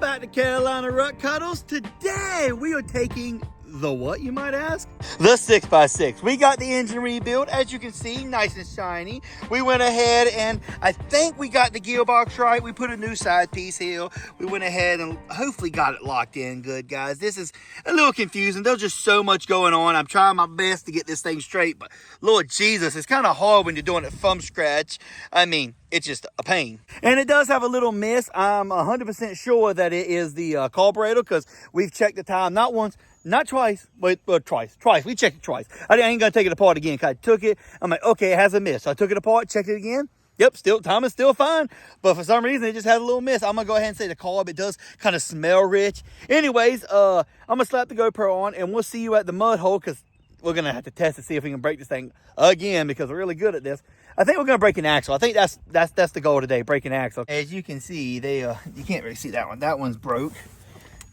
back to Carolina Rut Cuddles. Today we are taking the what, you might ask? The 6x6. We got the engine rebuilt, as you can see, nice and shiny. We went ahead and I think we got the gearbox right. We put a new side piece here. We went ahead and hopefully got it locked in good, guys. This is a little confusing. There's just so much going on. I'm trying my best to get this thing straight, but Lord Jesus, it's kind of hard when you're doing it from scratch. I mean, it's just a pain. And it does have a little miss. I'm 100% sure that it is the carburetor, because we've checked the time, not once, not twice, but twice. We checked it twice. I ain't gonna take it apart again, because I took it. I'm like, okay, it has a miss. So I took it apart, checked it again. Yep, time is still fine. But for some reason, it just had a little miss. I'm gonna go ahead and say the carb, it does kind of smell rich. Anyways, I'm gonna slap the GoPro on and we'll see you at the mud hole, because we're gonna have to test to see if we can break this thing again, because we're really good at this. I think we're gonna break an axle. I think that's the goal today, break an axle. As you can see, you can't really see that one. That one's broke.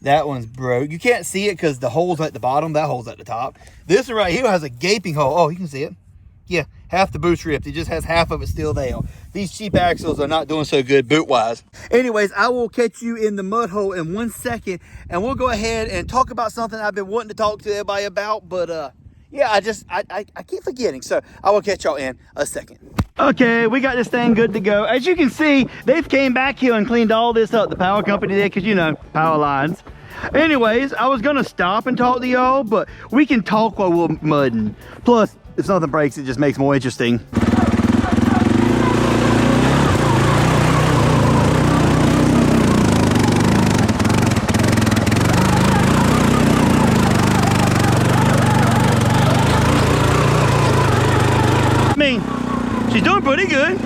That one's broke. You can't see it because the hole's at the bottom. That hole's at the top. This one right here has a gaping hole. Oh, you can see it. Yeah, half the boot's ripped. It just has half of it still there. These cheap axles are not doing so good boot-wise. Anyways, I will catch you in the mud hole in 1 second, and we'll go ahead and talk about something I've been wanting to talk to everybody about, but yeah, I keep forgetting. So I will catch y'all in a second. Okay, we got this thing good to go. As you can see, they've came back here and cleaned all this up. The power company did, because you know, power lines. Anyways, I was gonna stop and talk to y'all, but we can talk while we're mudding. Plus, if something breaks, it just makes it more interesting. She's doing pretty good.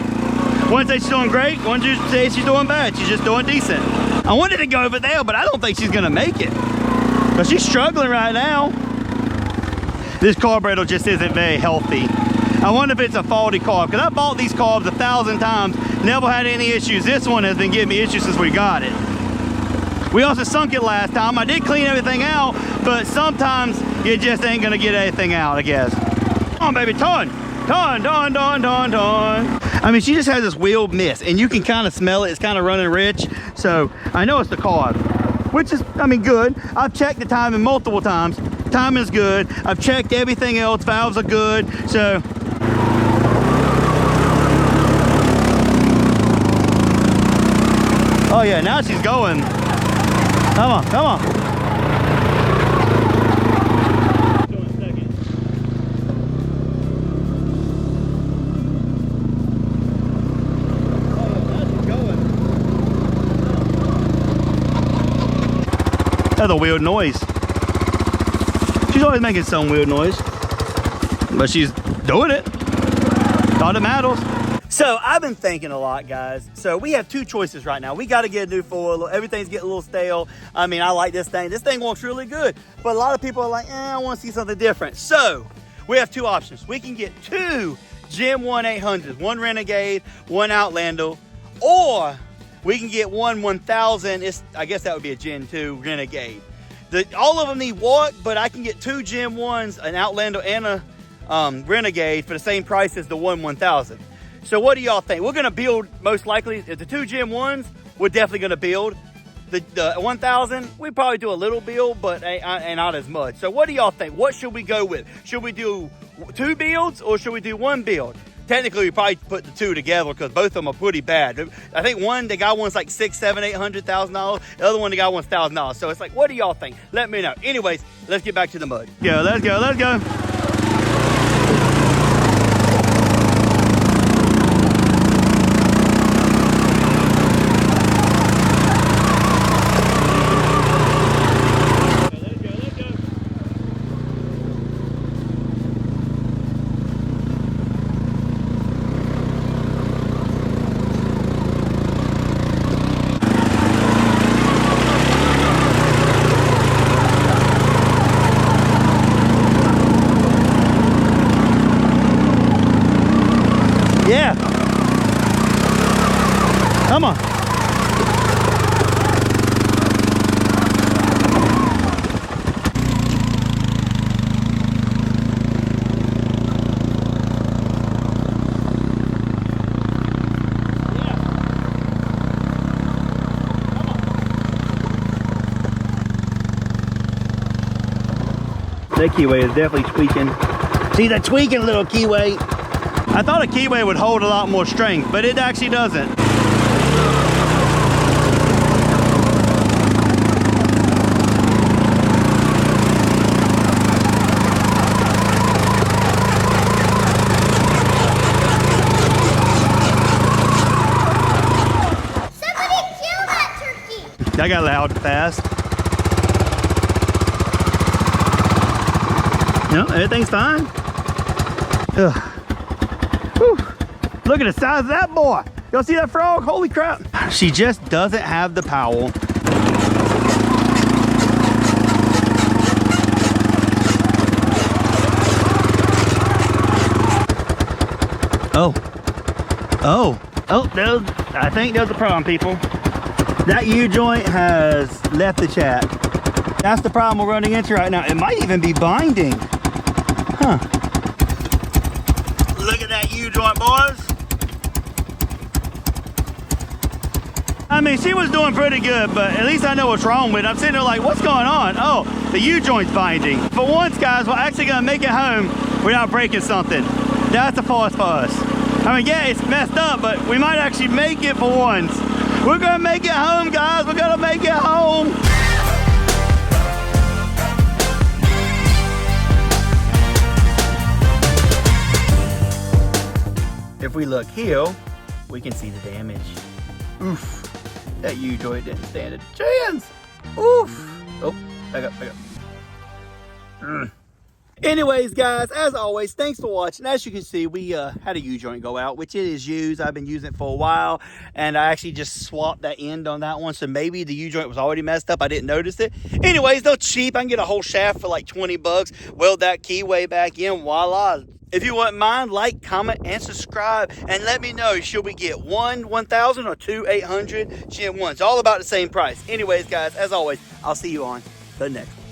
One say she's doing great, one just say she's doing bad. She's just doing decent. I wanted to go over there, but I don't think she's gonna make it, because she's struggling right now. This carburetor just isn't very healthy. I wonder if it's a faulty carb, because I bought these carbs 1,000 times, never had any issues. This one has been giving me issues since we got it. We also sunk it last time. I did clean everything out, but sometimes you just ain't gonna get anything out, I guess. Come on, baby, turn. Ton. I mean, she just has this weird miss, and you can kind of smell it. It's kind of running rich, so I know it's the carb, which is, I mean, good. I've checked the timing multiple times. Timing is good. I've checked everything else. Valves are good, so. Oh yeah, now she's going. Come on. That's a weird noise. She's always making some weird noise, but she's doing it. All that matters. So I've been thinking a lot, guys. So we have two choices right now. We got to get a new foil. Everything's getting a little stale. I mean, I like this thing. This thing works really good, but a lot of people are like, I want to see something different. So we have two options. We can get two Gen 1 800s, one Renegade, one Outlander, or we can get one 1000. I guess that would be a Gen 2 Renegade. All of them need work, but I can get two Gen 1s, an Outlander and a Renegade, for the same price as the one 1000. So what do y'all think? We're going to build, most likely, the two Gen 1s, we're definitely going to build. The 1000, we probably do a little build, but ain't not as much. So what do y'all think? What should we go with? Should we do two builds, or should we do one build? Technically, we probably put the two together, because both of them are pretty bad. I think the guy one's like $600,000, $700,000, $800,000. The other one, the guy wants $1,000. So it's like, what do y'all think? Let me know. Anyways, let's get back to the mud. Let's go. That keyway is definitely tweaking. See that tweaking, little keyway? I thought a keyway would hold a lot more strength, but it actually doesn't. Somebody kill that turkey! That got loud fast. No, everything's fine. Ugh. Whew. Look at the size of that boy. Y'all see that frog? Holy crap. She just doesn't have the power. I think there's a problem, people. That U-joint has left the chat. That's the problem we're running into right now. It might even be binding. Huh. Look at that U-joint, boys. I mean, she was doing pretty good, but at least I know what's wrong with it. I'm sitting there like, what's going on? Oh, the U-joint's binding. For once, guys, we're actually gonna make it home without breaking something. That's a first for us. I mean, yeah, it's messed up, but we might actually make it for once. We're gonna make it home, guys. We're gonna make it home. If we look here, we can see the damage. Oof. That U-joint didn't stand a chance. Oof. Oh, back up. Anyways, guys, as always, thanks for watching. As you can see, we had a U-joint go out, which it is used. I've been using it for a while, and I actually just swapped that end on that one, so maybe the U-joint was already messed up. I didn't notice it. Anyways, they're cheap. I can get a whole shaft for like 20 bucks. Weld that keyway back in. Voila. If you wouldn't mind, like, comment, and subscribe, and let me know, should we get one 1,000 or two 800 Gen 1s? All about the same price. Anyways, guys, as always, I'll see you on the next one.